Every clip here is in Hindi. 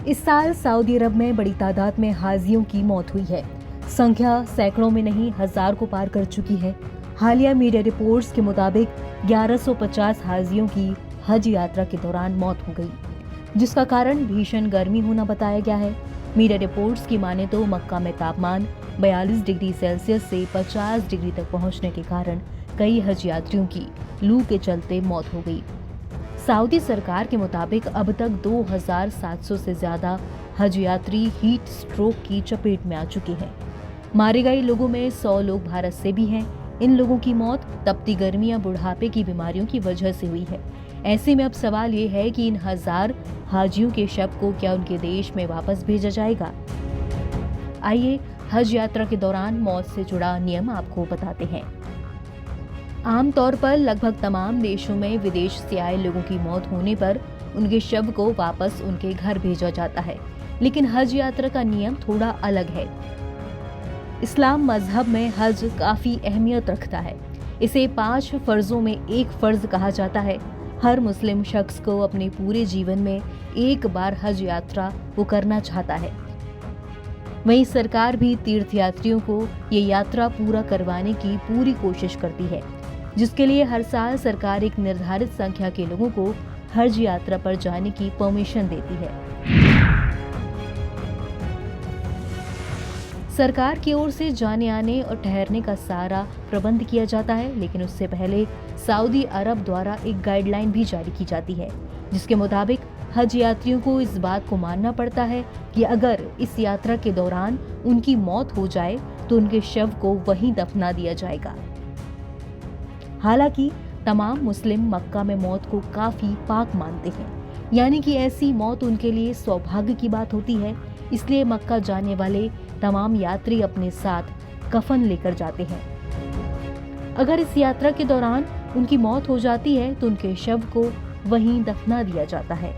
इस साल सऊदी अरब में बड़ी तादाद में हाजियों की मौत हुई है। संख्या सैकड़ों में नहीं, हजार को पार कर चुकी है। हालिया मीडिया रिपोर्ट्स के मुताबिक 1150 हाजियों की हज यात्रा के दौरान मौत हो गई, जिसका कारण भीषण गर्मी होना बताया गया है। मीडिया रिपोर्ट्स की माने तो मक्का में तापमान 42 डिग्री सेल्सियस से 50 डिग्री तक पहुंचने के कारण कई हज यात्रियों की लू के चलते मौत हो गई। सऊदी सरकार के मुताबिक अब तक 2700 से ज्यादा हज यात्री हीट स्ट्रोक की चपेट में आ चुके हैं। मारे गए लोगों में 100 लोग भारत से भी हैं। इन लोगों की मौत तपती गर्मी या बुढ़ापे की बीमारियों की वजह से हुई है। ऐसे में अब सवाल ये है कि इन हजार हाजियों के शव को क्या उनके देश में वापस भेजा जाएगा। आइए हज यात्रा के दौरान मौत से जुड़ा नियम आपको बताते हैं। आमतौर पर लगभग तमाम देशों में विदेश से आए लोगों की मौत होने पर उनके शव को वापस उनके घर भेजा जाता है, लेकिन हज यात्रा का नियम थोड़ा अलग है। इस्लाम मजहब में हज काफी अहमियत रखता है। इसे 5 फर्जों में एक फर्ज कहा जाता है। हर मुस्लिम शख्स को अपने पूरे जीवन में एक बार हज यात्रा वो करना चाहता है। वहीं सरकार भी तीर्थयात्रियों को ये यात्रा पूरा करवाने की पूरी कोशिश करती है, जिसके लिए हर साल सरकार एक निर्धारित संख्या के लोगों को हज यात्रा पर जाने की परमिशन देती है। सरकार की ओर से जाने आने और ठहरने का सारा प्रबंध किया जाता है, लेकिन उससे पहले सऊदी अरब द्वारा एक गाइडलाइन भी जारी की जाती है, जिसके मुताबिक हज यात्रियों को इस बात को मानना पड़ता है कि अगर इस यात्रा के दौरान उनकी मौत हो जाए तो उनके शव को वहीं दफना दिया जाएगा। हालांकि तमाम मुस्लिम मक्का में मौत को काफी पाक मानते हैं, यानी कि ऐसी मौत उनके लिए सौभाग्य की बात होती है। इसलिए मक्का जाने वाले तमाम यात्री अपने साथ कफन लेकर जाते हैं। अगर इस यात्रा के दौरान उनकी मौत हो जाती है तो उनके शव को वहीं दफना दिया जाता है।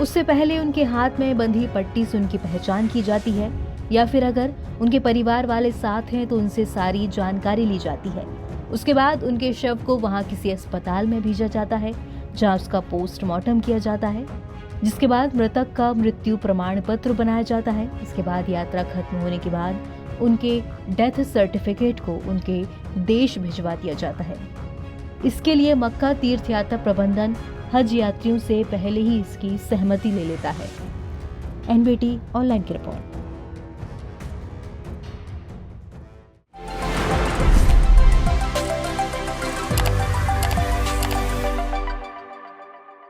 उससे पहले उनके हाथ में बंधी पट्टी से उनकी पहचान की जाती है, या फिर अगर उनके परिवार वाले साथ हैं तो उनसे सारी जानकारी ली जाती है। उसके बाद उनके शव को वहां किसी अस्पताल में भेजा जाता है, जहां उसका पोस्टमार्टम किया जाता है, जिसके बाद मृतक का मृत्यु प्रमाण पत्र बनाया जाता है। इसके बाद यात्रा खत्म होने के बाद उनके डेथ सर्टिफिकेट को उनके देश भिजवा दिया जाता है। इसके लिए मक्का तीर्थ यात्रा प्रबंधन हज यात्रियों से पहले ही इसकी सहमति ले लेता है। एनबीटी ऑनलाइन की रिपोर्ट।